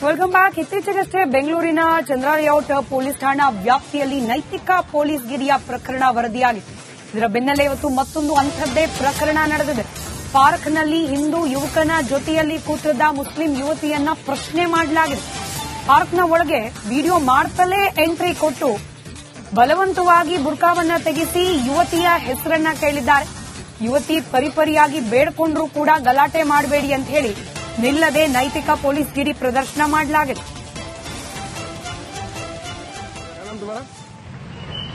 Welcome back. ಇತ್ತೀಚೆಗಷ್ಟೇ ಬೆಂಗಳೂರಿನ ಚಂದ್ರ layout police ಠಾಣಾ ವ್ಯಾಪ್ತಿಯಲ್ಲಿ ನೈತಿಕ ಪೊಲೀಸ್ ಗಿರಿಯ ಪ್ರಕರಣ ವರದಿಯಾಗಿತ್ತು. ಇದರ ಬೆನ್ನಲ್ಲೇ ಇವತ್ತು ಮತ್ತೊಂದು ಅಂಥದ್ದೇ ಪ್ರಕರಣ ನಡೆದಿದೆ. ಪಾರ್ಕ್ನಲ್ಲಿ ಹಿಂದೂ ಯುವಕನ ಜೊತೆಯಲ್ಲಿ ಕೂತಿದ್ದ ಮುಸ್ಲಿಂ ಯುವತಿಯನ್ನ ಪ್ರಶ್ನೆ ಮಾಡಲಾಗಿದೆ. ಪಾರ್ಕ್ನ ಒಳಗೆ ವಿಡಿಯೋ ಮಾಡ್ತಲೇ ಎಂಟ್ರಿ ಕೊಟ್ಟು ಬಲವಂತವಾಗಿ ಬುರ್ಕಾವನ್ನ ತೆಗೆಸಿ ಯುವತಿಯ ಹೆಸರನ್ನ ಕೇಳಿದ್ದಾರೆ. ಯುವತಿ ಪರಿಪರಿಯಾಗಿ ಬೇಡ್ಕೊಂಡ್ರೂ ಕೂಡ ಗಲಾಟೆ ಮಾಡಬೇಡಿ ಅಂತ ಹೇಳಿ ನಿಲ್ಲದೆ ನೈತಿಕ ಪೊಲೀಸ್ ಗಿರಿ ಪ್ರದರ್ಶನ ಮಾಡಲಾಗಿದೆ.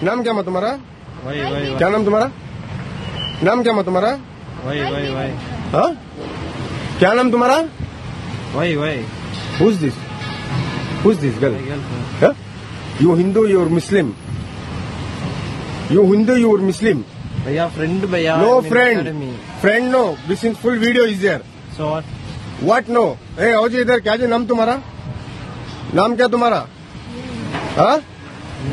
नाम क्या तुम्हारा? क्या नाम तुम्हारा? नाम क्या तुम्हारा? हाँ? क्या नाम तुम्हारा? Who's this? Who's this girl? Huh? You Hindu, you're Muslim. You Hindu, you're Muslim. भैया फ्रेंड भैया No friend. Friend no. This in full video is there. So what? What no? Hey, आओ जी इधर. क्या जी नाम तुम्हारा? नाम क्या तुम्हारा? हाँ?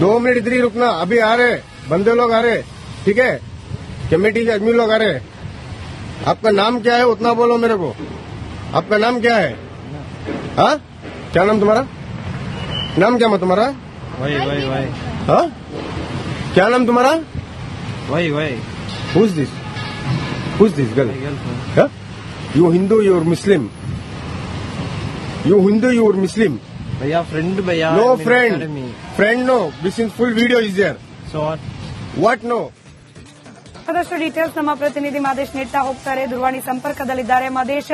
2 मिनट इधर ही रुकना. अभी आ रहे बंदे लोग आ रहे, ठीक है? कमेटी के आदमी लोग आ रहे. आपका नाम क्या है उतना बोलो मेरे को. आपका नाम क्या है? हाँ? क्या नाम तुम्हारा? नाम क्या तुम्हारा? वही हाँ? क्या नाम तुम्हारा? वही Who's this? Who's this girl? Huh? You Hindu, you're Muslim. You Hindu, you're Muslim. भैया फ्रेंड भैया No friend. Friend no. This in full video is there. So what? What no? ಮತ್ತಷ್ಟು ಡೀಟೇಲ್ಸ್ ನಮ್ಮ ಪ್ರತಿನಿಧಿ ಮಾದೇಶ್ ನೀಡ್ತಾ ಹೋಗ್ತಾರೆ. ದೂರವಾಣಿ ಸಂಪರ್ಕದಲ್ಲಿದ್ದಾರೆ. ಮಾದೇಶ್,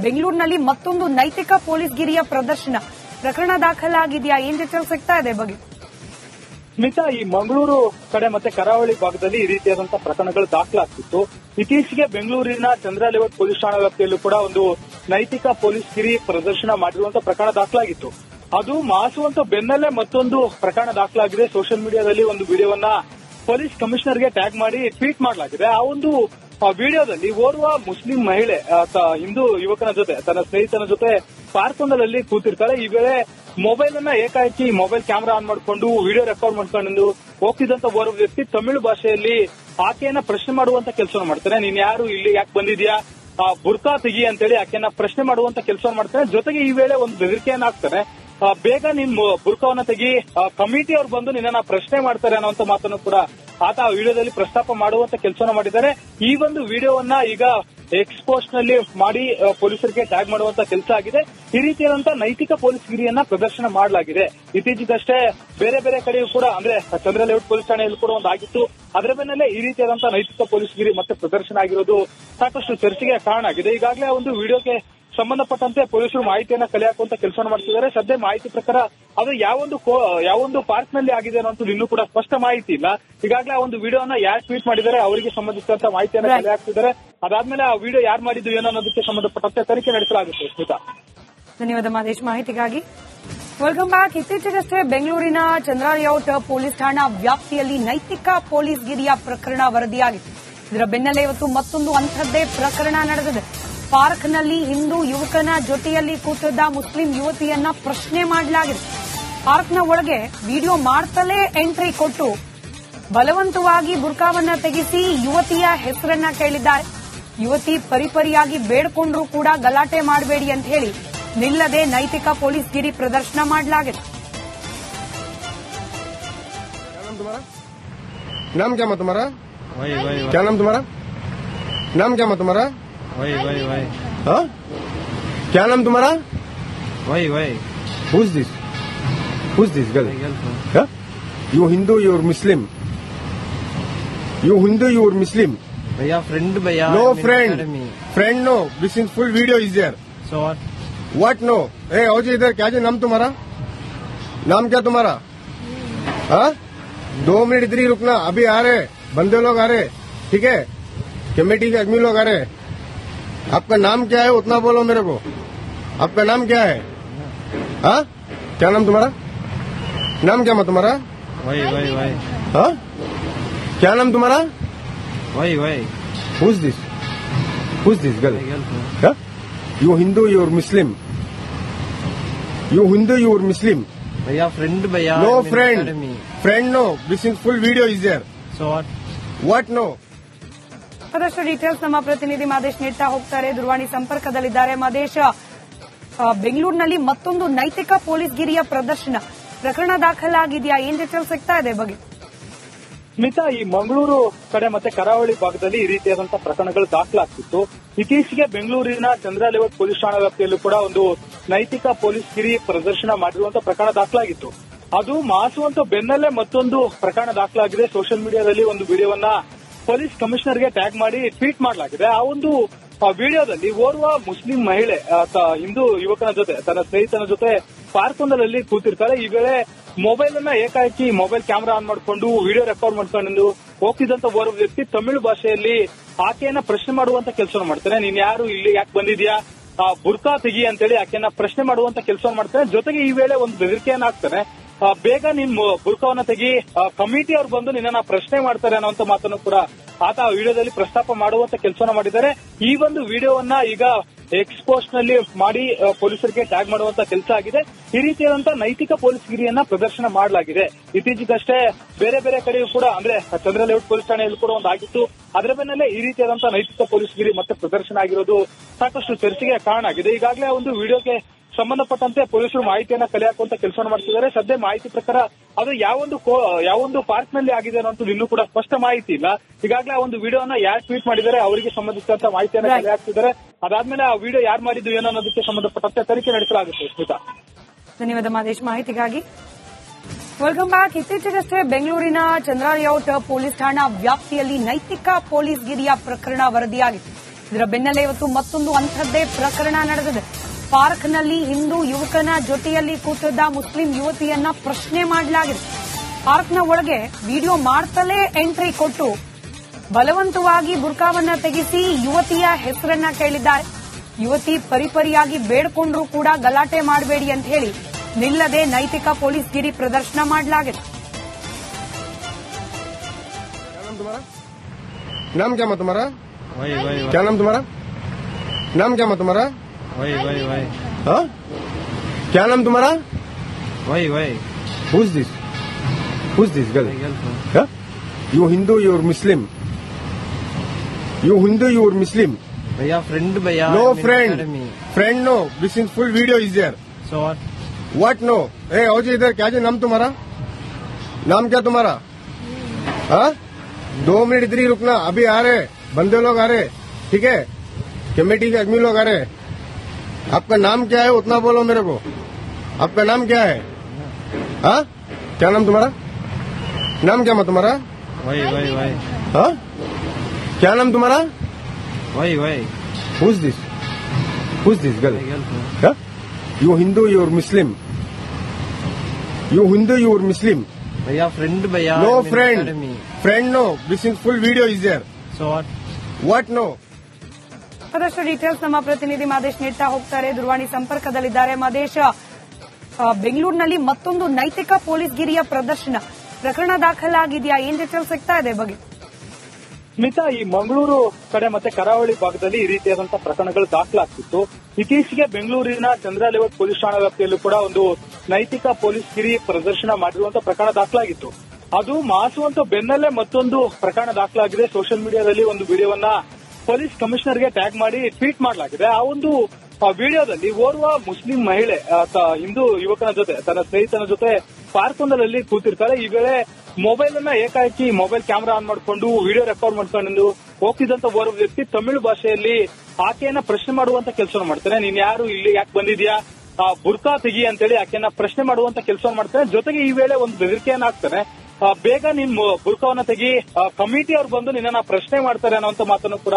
ಬೆಂಗಳೂರಿನಲ್ಲಿ ಮತ್ತೊಂದು ನೈತಿಕ ಪೊಲೀಸ್ ಗಿರಿಯ ಪ್ರದರ್ಶನ, ಪ್ರಕರಣ ದಾಖಲಾಗಿದೆಯಾ? ಏನ್ ಡೀಟೇಲ್ಸ್ ಸಿಗ್ತಾ ಇದೆ ಬಗ್ಗೆ? ಸ್ಮಿತಾ, ಈ ಮಂಗಳೂರು ಕಡೆ ಮತ್ತೆ ಕರಾವಳಿ ಭಾಗದಲ್ಲಿ ಈ ರೀತಿಯಾದಂತಹ ಪ್ರಕರಣಗಳು ದಾಖಲಾಗ್ತಿತ್ತು. ಇತ್ತೀಚೆಗೆ ಬೆಂಗಳೂರಿನ ಚಂದ್ರ ಲೇಔಟ್ ಪೊಲೀಸ್ ಠಾಣಾ ವ್ಯಾಪ್ತಿಯಲ್ಲೂ ಕೂಡ ಒಂದು ನೈತಿಕ ಪೊಲೀಸ್ ಗಿರಿ ಪ್ರದರ್ಶನ ಮಾಡಿರುವಂತಹ ಪ್ರಕರಣ ದಾಖಲಾಗಿತ್ತು. ಅದು ಮಾಸುವಂತ ಬೆನ್ನಲ್ಲೇ ಮತ್ತೊಂದು ಪ್ರಕರಣ ದಾಖಲಾಗಿದೆ. ಸೋಷಿಯಲ್ ಮೀಡಿಯಾದಲ್ಲಿ ಒಂದು ವಿಡಿಯೋವನ್ನ ಪೊಲೀಸ್ ಕಮಿಷನರ್ಗೆ ಟ್ಯಾಗ್ ಮಾಡಿ ಟ್ವೀಟ್ ಮಾಡಲಾಗಿದೆ. ಆ ಒಂದು ವಿಡಿಯೋದಲ್ಲಿ ಓರ್ವ ಮುಸ್ಲಿಂ ಮಹಿಳೆ ಹಿಂದೂ ಯುವಕನ ಜೊತೆ, ತನ್ನ ಸ್ನೇಹಿತನ ಜೊತೆ ಪಾರ್ಕ್ ಒಂದರಲ್ಲಿ ಕೂತಿರ್ತಾಳೆ. ಈ ವೇಳೆ ಮೊಬೈಲ್ ಅನ್ನ ಏಕಾಏಕಿ ಮೊಬೈಲ್ ಕ್ಯಾಮೆರಾ ಆನ್ ಮಾಡಿಕೊಂಡು ವಿಡಿಯೋ ರೆಕಾರ್ಡ್ ಮಾಡ್ಕೊಂಡು ಹೋಗ್ತಿದ್ದಂತ ಓರ್ವ ವ್ಯಕ್ತಿ ತಮಿಳು ಭಾಷೆಯಲ್ಲಿ ಆಕೆಯನ್ನ ಪ್ರಶ್ನೆ ಮಾಡುವಂತ ಕೆಲಸ ಮಾಡ್ತಾನೆ. ನೀನ್ ಯಾರು, ಇಲ್ಲಿ ಯಾಕೆ ಬಂದಿದ್ಯಾ, ಬುರ್ಕಾ ತೆಗಿ ಅಂತೇಳಿ ಆಕೆಯನ್ನ ಪ್ರಶ್ನೆ ಮಾಡುವಂತ ಕೆಲಸ ಮಾಡ್ತಾನೆ. ಜೊತೆಗೆ ಈ ವೇಳೆ ಒಂದು ಬೆದರಿಕೆಯನ್ನ ಹಾಕ್ತಾನೆ. ಬೇಗ ನಿನ್ ಬುರ್ಕಾವನ್ನ ತೆಗಿ, ಕಮಿಟಿ ಅವ್ರು ಬಂದು ನಿನ್ನ ಪ್ರಶ್ನೆ ಮಾಡ್ತಾರೆ ಅನ್ನುವಂತ ಮಾತನ್ನು ಕೂಡ ಆತ ಆ ವಿಡಿಯೋದಲ್ಲಿ ಪ್ರಸ್ತಾಪ ಮಾಡುವಂತ ಕೆಲಸನ ಮಾಡಿದ್ದಾರೆ. ಈ ಒಂದು ವಿಡಿಯೋವನ್ನ ಈಗ ಎಕ್ಸ್ಪೋಸ್ಟ್ ನಲ್ಲಿ ಮಾಡಿ ಪೊಲೀಸರಿಗೆ ಟ್ಯಾಗ್ ಮಾಡುವಂತ ಕೆಲಸ ಆಗಿದೆ. ಈ ರೀತಿಯಾದಂತಹ ನೈತಿಕ ಪೊಲೀಸ್ ಗಿರಿಯನ್ನ ಪ್ರದರ್ಶನ ಮಾಡಲಾಗಿದೆ. ಇತ್ತೀಚೆಗಷ್ಟೇ ಬೇರೆ ಬೇರೆ ಕಡೆಯೂ ಕೂಡ, ಅಂದ್ರೆ ಚಂದ್ರ ಲೇಔಟ್ ಪೊಲೀಸ್ ಠಾಣೆಯಲ್ಲೂ ಕೂಡ ಒಂದು ಆಗಿತ್ತು. ಅದರ ಬೆನ್ನಲ್ಲೇ ಈ ರೀತಿಯಾದಂತಹ ನೈತಿಕ ಪೊಲೀಸ್ ಗಿರಿ ಮತ್ತೆ ಪ್ರದರ್ಶನ ಆಗಿರೋದು ಸಾಕಷ್ಟು ಚರ್ಚೆಗೆ ಕಾರಣ ಆಗಿದೆ. ಈಗಾಗಲೇ ಆ ಒಂದು ವಿಡಿಯೋಗೆ ಸಂಬಂಧಪಟ್ಟಂತೆ ಪೊಲೀಸರು ಮಾಹಿತಿಯನ್ನ ಕಲೆ ಹಾಕುವಂತ ಕೆಲಸ ಮಾಡ್ತಿದ್ದಾರೆ. ಸದ್ಯ ಮಾಹಿತಿ ಪ್ರಕಾರ ಅದು ಯಾವೊಂದು ಪಾರ್ಕ್ ನಲ್ಲಿ ಆಗಿದೆ ಅನ್ನೋದು ಇನ್ನೂ ಕೂಡ ಸ್ಪಷ್ಟ ಮಾಹಿತಿ ಇಲ್ಲ. ಈಗಾಗಲೇ ಆ ಒಂದು ವಿಡಿಯೋನ ಯಾರು ಟ್ವೀಟ್ ಮಾಡಿದ್ದಾರೆ ಅವರಿಗೆ ಸಂಬಂಧಿಸಿದಂತ ಮಾಹಿತಿಯನ್ನ ಕಲೆ ಹಾಕ್ತಿದ್ದಾರೆ. ಅದಾದ್ಮೇಲೆ ಆ ವಿಡಿಯೋ ಯಾರು ಮಾಡಿದ್ದು ಏನೋ ಅನ್ನೋದಕ್ಕೆ ಸಂಬಂಧಪಟ್ಟಂತೆ ತನಿಖೆ ನಡೆಸಲಾಗುತ್ತೆ. ಸ್ಮಿತಾ, ಧನ್ಯವಾದ ಮಾದೇಶ್ ಮಾಹಿತಿಗಾಗಿ. Welcome back. ಇತ್ತೀಚೆಗಷ್ಟೇ ಬೆಂಗಳೂರಿನ ಚಂದ್ರ ಲೇಔಟ್ ಪೊಲೀಸ್ ಠಾಣಾ ವ್ಯಾಪ್ತಿಯಲ್ಲಿ ನೈತಿಕ ಪೊಲೀಸ್ ಗಿರಿಯ ಪ್ರಕರಣ ವರದಿಯಾಗಿತ್ತು. ಇದರ ಬೆನ್ನಲ್ಲೇ ಇವತ್ತು ಮತ್ತೊಂದು ಅಂಥದ್ದೇ ಪ್ರಕರಣ ನಡೆದಿದೆ. ಪಾರ್ಕ್ನಲ್ಲಿ ಹಿಂದೂ ಯುವಕನ ಜೊತೆಯಲ್ಲಿ ಕೂತಿದ್ದ ಮುಸ್ಲಿಂ ಯುವತಿಯನ್ನ ಪ್ರಶ್ನೆ ಮಾಡಲಾಗಿದೆ. ಪಾರ್ಕ್ನ ಒಳಗೆ ವಿಡಿಯೋ ಮಾಡ್ತಲೇ ಎಂಟ್ರಿ ಕೊಟ್ಟು ಬಲವಂತವಾಗಿ ಬುರ್ಕಾವನ್ನ ತೆಗೆಸಿ ಯುವತಿಯ ಹೆಸರನ್ನ ಕೇಳಿದ್ದಾರೆ. ಯುವತಿ ಪರಿಪರಿಯಾಗಿ ಬೇಡ್ಕೊಂಡ್ರೂ ಕೂಡ ಗಲಾಟೆ ಮಾಡಬೇಡಿ ಅಂತ ಹೇಳಿ ನಿಲ್ಲದೆ ನೈತಿಕ ಪೊಲೀಸ್ ಗಿರಿ ಪ್ರದರ್ಶನ ಮಾಡಲಾಗಿದೆ. नाम क्या तुम्हारा? क्या नाम तुम्हारा? नाम क्या तुम्हारा? वही हाँ? क्या नाम तुम्हारा? वही Who's this? Who's this girl? Huh? You Hindu, you're Muslim. You Hindu, you're Muslim. भैया फ्रेंड भैया No friend. Friend no. This in full video is there. So what? What no? Hey, आओ जी इधर. क्या जी नाम तुम्हारा? नाम क्या तुम्हारा? हाँ? 2 मिनट इधर ही रुकना. अभी आ रहे बंदे लोग आ रहे, ठीक है? कमेटी के आदमी लोग आ रहे. आपका नाम क्या है उतना बोलो मेरे को. आपका नाम क्या है? हाँ? क्या नाम तुम्हारा? नाम क्या तुम्हारा? वही हाँ? क्या नाम तुम्हारा? वही Who's this? Who's this girl? Huh? You Hindu, you're Muslim. You Hindu, you're Muslim. भैया फ्रेंड भैया No friend. Friend no. This in full video is there. So what? What no? ಮತ್ತಷ್ಟು ಡೀಟೇಲ್ಸ್ ನಮ್ಮ ಪ್ರತಿನಿಧಿ ಮಾದೇಶ್ ನೀಡ್ತಾ ಹೋಗ್ತಾರೆ. ದೂರವಾಣಿ ಸಂಪರ್ಕದಲ್ಲಿದ್ದಾರೆ. ಮಾದೇಶ್, ಬೆಂಗಳೂರಿನಲ್ಲಿ ಮತ್ತೊಂದು ನೈತಿಕ ಪೊಲೀಸ್ ಗಿರಿಯ ಪ್ರದರ್ಶನ ಪ್ರಕರಣ ದಾಖಲಾಗಿದೆಯಾ? ಏನ್ ಡೀಟೇಲ್ಸ್ ಸಿಗ್ತಾ ಇದೆ ಬಗ್ಗೆ? ಸ್ಮಿತಾ, ಈ ಮಂಗಳೂರು ಕಡೆ ಮತ್ತೆ ಕರಾವಳಿ ಭಾಗದಲ್ಲಿ ಈ ರೀತಿಯಾದಂತಹ ಪ್ರಕರಣಗಳು ದಾಖಲಾಗ್ತಿತ್ತು. ಇತ್ತೀಚೆಗೆ ಬೆಂಗಳೂರಿನ ಚಂದ್ರ ಲೇಔಟ್ ಪೊಲೀಸ್ ಠಾಣಾ ವ್ಯಾಪ್ತಿಯಲ್ಲೂ ಕೂಡ ಒಂದು ನೈತಿಕ ಪೊಲೀಸ್ ಗಿರಿ ಪ್ರದರ್ಶನ ಮಾಡಿರುವಂತಹ ಪ್ರಕರಣ ದಾಖಲಾಗಿತ್ತು. ಅದು ಮಾಸುವಂತ ಬೆನ್ನಲ್ಲೇ ಮತ್ತೊಂದು ಪ್ರಕರಣ ದಾಖಲಾಗಿದೆ. ಸೋಷಿಯಲ್ ಮೀಡಿಯಾದಲ್ಲಿ ಒಂದು ವಿಡಿಯೋವನ್ನ ಪೊಲೀಸ್ ಕಮಿಷನರ್ಗೆ ಟ್ಯಾಗ್ ಮಾಡಿ ಟ್ವೀಟ್ ಮಾಡಲಾಗಿದೆ. ಆ ಒಂದು ವಿಡಿಯೋದಲ್ಲಿ ಓರ್ವ ಮುಸ್ಲಿಂ ಮಹಿಳೆ ಹಿಂದೂ ಯುವಕನ ಜೊತೆ ತನ್ನ ಸ್ನೇಹಿತನ ಜೊತೆ ಪಾರ್ಕ್ ಒಂದರಲ್ಲಿ ಕೂತಿರ್ತಾರೆ. ಈ ವೇಳೆ ಮೊಬೈಲ್ ಅನ್ನ ಏಕಾಏಕಿ ಮೊಬೈಲ್ ಕ್ಯಾಮೆರಾ ಆನ್ ಮಾಡಿಕೊಂಡು ವಿಡಿಯೋ ರೆಕಾರ್ಡ್ ಮಾಡ್ಕೊಂಡು ಹೋಗ್ತಿದ್ದಂತ ಓರ್ವ ವ್ಯಕ್ತಿ ತಮಿಳು ಭಾಷೆಯಲ್ಲಿ ಆಕೆಯನ್ನ ಪ್ರಶ್ನೆ ಮಾಡುವಂತ ಕೆಲಸ ಮಾಡ್ತಾನೆ. ನೀನ್ ಯಾರು, ಇಲ್ಲಿ ಯಾಕೆ ಬಂದಿದ್ಯಾ, ಬುರ್ಕಾ ತೆಗಿ ಅಂತೇಳಿ ಆಕೆಯನ್ನ ಪ್ರಶ್ನೆ ಮಾಡುವಂತ ಕೆಲಸ ಮಾಡ್ತಾನೆ. ಜೊತೆಗೆ ಈ ವೇಳೆ ಒಂದು ಬೆದರಿಕೆಯನ್ನ ಹಾಕ್ತಾನೆ, ಬೇಗ ನಿನ್ ಬುರ್ಕಾವನ್ನ ತೆಗಿ, ಕಮಿಟಿ ಅವ್ರು ಬಂದು ನಿನ್ನ ಪ್ರಶ್ನೆ ಮಾಡ್ತಾರೆ ಅನ್ನೋಂತ ಮಾತನ್ನು ಕೂಡ ಆತ ಆ ವಿಡಿಯೋದಲ್ಲಿ ಪ್ರಸ್ತಾಪ ಮಾಡುವಂತ ಕೆಲಸವನ್ನ ಮಾಡಿದ್ದಾರೆ. ಈ ಒಂದು ವಿಡಿಯೋವನ್ನ ಈಗ ಎಕ್ಸ್ಪೋಸ್ಟ್ ನಲ್ಲಿ ಮಾಡಿ ಪೊಲೀಸರಿಗೆ ಟ್ಯಾಗ್ ಮಾಡುವಂತ ಕೆಲಸ ಆಗಿದೆ. ಈ ರೀತಿಯಾದಂತಹ ನೈತಿಕ ಪೊಲೀಸ್ ಗಿರಿಯನ್ನ ಪ್ರದರ್ಶನ ಮಾಡಲಾಗಿದೆ. ಇತ್ತೀಚೆಗಷ್ಟೇ ಬೇರೆ ಬೇರೆ ಕಡೆಯೂ ಕೂಡ, ಅಂದ್ರೆ ಚಂದ್ರ ಲೇಔಟ್ ಪೊಲೀಸ್ ಠಾಣೆಯಲ್ಲೂ ಕೂಡ ಒಂದು ಆಗಿತ್ತು. ಅದರ ಬೆನ್ನಲ್ಲೇ ಈ ರೀತಿಯಾದಂತಹ ನೈತಿಕ ಪೊಲೀಸ್ ಗಿರಿ ಮತ್ತೆ ಪ್ರದರ್ಶನ ಆಗಿರೋದು ಸಾಕಷ್ಟು ಚರ್ಚೆಗೆ ಕಾರಣ ಆಗಿದೆ. ಈಗಾಗಲೇ ಆ ಒಂದು ವಿಡಿಯೋಗೆ ಸಂಬಂಧಪಟ್ಟಂತೆ ಪೊಲೀಸರು ಮಾಹಿತಿಯನ್ನ ಕಲೆ ಹಾಕುವಂತ ಕೆಲಸವನ್ನು ಮಾಡ್ತಿದ್ದಾರೆ. ಸದ್ಯ ಮಾಹಿತಿ ಪ್ರಕಾರ ಅದು ಯಾವೊಂದು ಪಾರ್ಕ್ ನಲ್ಲಿ ಆಗಿದೆ ಅನ್ನೋದು ಇನ್ನೂ ಕೂಡ ಸ್ಪಷ್ಟ ಮಾಹಿತಿ ಇಲ್ಲ. ಈಗಾಗಲೇ ಆ ಒಂದು ವಿಡಿಯೋನ ಯಾರು ಟ್ವೀಟ್ ಮಾಡಿದ್ದಾರೆ ಅವರಿಗೆ ಸಂಬಂಧಿಸಿದಂತ ಮಾಹಿತಿಯನ್ನ ಕಲೆ ಹಾಕ್ತಿದ್ದಾರೆ. ಅದಾದ್ಮೇಲೆ ಆ ವಿಡಿಯೋ ಯಾರು ಮಾಡಿದ್ದು ಏನೋ ಅನ್ನೋದಕ್ಕೆ ಸಂಬಂಧಪಟ್ಟಂತೆ ತನಿಖೆ ನಡೆಸಲಾಗುತ್ತೆ. ಸ್ಮಿತಾ, ಧನ್ಯವಾದ ಮಹೇಶ್ ಮಾಹಿತಿಗಾಗಿ. Welcome back. ಇತ್ತೀಚೆಗಷ್ಟೇ ಬೆಂಗಳೂರಿನ ಚಂದ್ರ ಲೇಔಟ್ ಪೊಲೀಸ್ ಠಾಣಾ ವ್ಯಾಪ್ತಿಯಲ್ಲಿ ನೈತಿಕ ಪೊಲೀಸ್ ಗಿರಿಯ ಪ್ರಕರಣ ವರದಿಯಾಗಿದೆ. ಇದರ ಬೆನ್ನಲ್ಲೇ ಇವತ್ತು ಮತ್ತೊಂದು ಅಂಥದ್ದೇ ಪ್ರಕರಣ ನಡೆದಿದೆ. ಪಾರ್ಕ್ನಲ್ಲಿ ಹಿಂದೂ ಯುವಕನ ಜೊತೆಯಲ್ಲಿ ಕೂತಿದ್ದ ಮುಸ್ಲಿಂ ಯುವತಿಯನ್ನ ಪ್ರಶ್ನೆ ಮಾಡಲಾಗಿದೆ. ಪಾರ್ಕ್ನ ಒಳಗೆ ವಿಡಿಯೋ ಮಾಡ್ತಲೇ ಎಂಟ್ರಿ ಕೊಟ್ಟು ಬಲವಂತವಾಗಿ ಬುರ್ಕಾವನ್ನ ತೆಗೆಸಿ ಯುವತಿಯ ಹೆಸರನ್ನ ಕೇಳಿದ್ದಾರೆ. ಯುವತಿ ಪರಿಪರಿಯಾಗಿ ಬೇಡ್ಕೊಂಡ್ರೂ ಕೂಡ ಗಲಾಟೆ ಮಾಡಬೇಡಿ ಅಂತ ಹೇಳಿ ನಿಲ್ಲದೆ ನೈತಿಕ ಪೊಲೀಸ್ ಗಿರಿ ಪ್ರದರ್ಶನ ಮಾಡಲಾಗಿದೆ. नाम क्या तुम्हारा? वही वही क्या नाम तुम्हारा? नाम क्या तुम्हारा? वही वही वही हाँ, क्या नाम तुम्हारा? वही वही Who's this? Who's this girl? Huh? You Hindu, you're Muslim. You Hindu, you're Muslim. भैया फ्रेंड भैया. No मेरे friend. academy. Friend no. This is full video is there. So what? What no? Hey, आओ जी इधर. क्या जी नाम तुम्हारा? नाम क्या तुम्हारा? हाँ? 2 मिनट इधर ही रुकना. अभी आ रहे बंदे लोग आ रहे, ठीक है? कमेटी के आदमी लोग आ रहे. आपका नाम क्या है उतना बोलो मेरे को. आपका नाम क्या है? हाँ, क्या नाम तुम्हारा? नाम क्या तुम्हारा? वही वही वही हाँ, क्या नाम तुम्हारा? वही वही Who's this? Who's this girl? Huh? You Hindu, you're Muslim. You Hindu, you're Muslim. भैया फ्रेंड भैया. No मेरे friend. academy. Friend no. This is full video is there. So what? What no? ಮತ್ತಷ್ಟು ಡೀಟೇಲ್ಸ್ ನಮ್ಮ ಪ್ರತಿನಿಧಿ ಮಾದೇಶ್ ನೀಡ್ತಾ ಹೋಗ್ತಾರೆ. ದೂರವಾಣಿ ಸಂಪರ್ಕದಲ್ಲಿದ್ದಾರೆ. ಮಾದೇಶ್, ಬೆಂಗಳೂರಿನಲ್ಲಿ ಮತ್ತೊಂದು ನೈತಿಕ ಪೊಲೀಸ್ ಗಿರಿಯ ಪ್ರದರ್ಶನ ಪ್ರಕರಣ ದಾಖಲಾಗಿದೆಯಾ? ಏನ್ ಡೀಟೇಲ್ಸ್ ಸಿಗ್ತಾ ಇದೆ ಬಗ್ಗೆ? ಸ್ಮಿತಾ, ಈ ಮಂಗಳೂರು ಕಡೆ ಮತ್ತೆ ಕರಾವಳಿ ಭಾಗದಲ್ಲಿ ಈ ರೀತಿಯಾದಂತಹ ಪ್ರಕರಣಗಳು ದಾಖಲಾಗ್ತಿತ್ತು. ಇತ್ತೀಚೆಗೆ ಬೆಂಗಳೂರಿನ ಚಂದ್ರ ಲೇಔಟ್ ಪೊಲೀಸ್ ಠಾಣಾ ವ್ಯಾಪ್ತಿಯಲ್ಲೂ ಕೂಡ ಒಂದು ನೈತಿಕ ಪೊಲೀಸ್ ಗಿರಿ ಪ್ರದರ್ಶನ ಮಾಡಿರುವಂತಹ ಪ್ರಕರಣ ದಾಖಲಾಗಿತ್ತು. ಅದು ಮಾಸುವಂತ ಬೆನ್ನಲ್ಲೇ ಮತ್ತೊಂದು ಪ್ರಕರಣ ದಾಖಲಾಗಿದೆ. ಸೋಷಿಯಲ್ ಮೀಡಿಯಾದಲ್ಲಿ ಒಂದು ವಿಡಿಯೋವನ್ನ ಪೊಲೀಸ್ ಕಮಿಷನರ್ಗೆ ಟ್ಯಾಗ್ ಮಾಡಿ ಟ್ವೀಟ್ ಮಾಡಲಾಗಿದೆ. ಆ ಒಂದು ವಿಡಿಯೋದಲ್ಲಿ ಓರ್ವ ಮುಸ್ಲಿಂ ಮಹಿಳೆ ಹಿಂದೂ ಯುವಕನ ಜೊತೆ ತನ್ನ ಸ್ನೇಹಿತನ ಜೊತೆ ಪಾರ್ಕ್ ಒಂದರಲ್ಲಿ ಕೂತಿರ್ತಾರೆ. ಈ ವೇಳೆ ಮೊಬೈಲ್ ಅನ್ನ ಏಕಾಏಕಿ ಮೊಬೈಲ್ ಕ್ಯಾಮೆರಾ ಆನ್ ಮಾಡಿಕೊಂಡು ವಿಡಿಯೋ ರೆಕಾರ್ಡ್ ಮಾಡ್ಕೊಂಡು ಹೋಗ್ತಿದ್ದಂತ ಓರ್ವ ವ್ಯಕ್ತಿ ತಮಿಳು ಭಾಷೆಯಲ್ಲಿ ಆಕೆಯನ್ನ ಪ್ರಶ್ನೆ ಮಾಡುವಂತ ಕೆಲಸ ಮಾಡ್ತಾನೆ. ನೀನ್ ಯಾರು, ಇಲ್ಲಿ ಯಾಕೆ ಬಂದಿದ್ಯಾ, ಬುರ್ಕಾ ತೆಗಿ ಅಂತೇಳಿ ಆಕೆಯನ್ನ ಪ್ರಶ್ನೆ ಮಾಡುವಂತ ಕೆಲಸ ಮಾಡ್ತಾನೆ. ಜೊತೆಗೆ ಈ ವೇಳೆ ಒಂದು ಬೆದರಿಕೆಯನ್ನ ಹಾಕ್ತಾನೆ, ಬೇಗ ನಿನ್ ಬುರ್ಕಾವನ್ನ ತೆಗಿ, ಕಮಿಟಿ ಅವ್ರು ಬಂದು ನಿನ್ನ ಪ್ರಶ್ನೆ ಮಾಡ್ತಾರೆ ಅನ್ನೋಂತ ಮಾತನ್ನು ಕೂಡ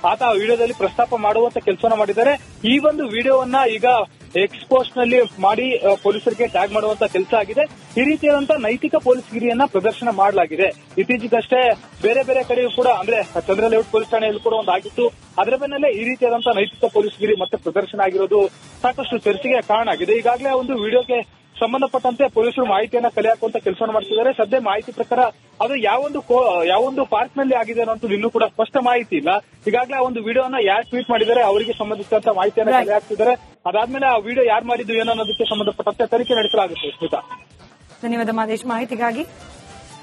ಆತ ಆ ವಿಡಿಯೋದಲ್ಲಿ ಪ್ರಸ್ತಾಪ ಮಾಡುವಂತ ಕೆಲಸವನ್ನ ಮಾಡಿದ್ದಾರೆ. ಈ ಒಂದು ವಿಡಿಯೋವನ್ನ ಈಗ ಎಕ್ಸ್ಪೋಸ್ಟ್ ನಲ್ಲಿ ಮಾಡಿ ಪೊಲೀಸರಿಗೆ ಟ್ಯಾಗ್ ಮಾಡುವಂತ ಕೆಲಸ ಆಗಿದೆ. ಈ ರೀತಿಯಾದಂತಹ ನೈತಿಕ ಪೊಲೀಸ್ ಗಿರಿಯನ್ನ ಪ್ರದರ್ಶನ ಮಾಡಲಾಗಿದೆ. ಇತ್ತೀಚೆಗಷ್ಟೇ ಬೇರೆ ಬೇರೆ ಕಡೆಯೂ ಕೂಡ, ಅಂದ್ರೆ ಚಂದ್ರ ಲೇಔಟ್ ಪೊಲೀಸ್ ಠಾಣೆಯಲ್ಲೂ ಕೂಡ ಒಂದು ಆಗಿತ್ತು. ಅದರ ಬೆನ್ನಲ್ಲೇ ಈ ರೀತಿಯಾದಂತಹ ನೈತಿಕ ಪೊಲೀಸ್ ಗಿರಿ ಮತ್ತೆ ಪ್ರದರ್ಶನ ಆಗಿರೋದು ಸಾಕಷ್ಟು ಚರ್ಚೆಗೆ ಕಾರಣ ಆಗಿದೆ. ಈಗಾಗಲೇ ಆ ಒಂದು ವಿಡಿಯೋಗೆ ಸಂಬಂಧಪಟ್ಟಂತೆ ಪೊಲೀಸರು ಮಾಹಿತಿಯನ್ನ ಕಲೆ ಹಾಕುವಂತ ಕೆಲಸವನ್ನು ಮಾಡ್ತಿದ್ದಾರೆ. ಸದ್ಯ ಮಾಹಿತಿ ಪ್ರಕಾರ ಅದು ಯಾವೊಂದು ಪಾರ್ಕ್ ನಲ್ಲಿ ಆಗಿದೆ ಅನ್ನೋದು ಇನ್ನೂ ಕೂಡ ಸ್ಪಷ್ಟ ಮಾಹಿತಿ ಇಲ್ಲ. ಈಗಾಗಲೇ ಆ ಒಂದು ವಿಡಿಯೋನ ಯಾರು ಟ್ವೀಟ್ ಮಾಡಿದ್ದಾರೆ ಅವರಿಗೆ ಸಂಬಂಧಿಸಿದಂತ ಮಾಹಿತಿಯನ್ನ ಕಲೆ ಹಾಕ್ತಿದ್ದಾರೆ. ಅದಾದ್ಮೇಲೆ ಆ ವಿಡಿಯೋ ಯಾರು ಮಾಡಿದ್ದು ಏನೋ ಅನ್ನೋದಕ್ಕೆ ಸಂಬಂಧಪಟ್ಟಂತೆ ತನಿಖೆ ನಡೆಸಲಾಗುತ್ತೆ. ಸ್ಮಿತಾ, ಧನ್ಯವಾದ ಮಾದೇಶ್ ಮಾಹಿತಿಗಾಗಿ.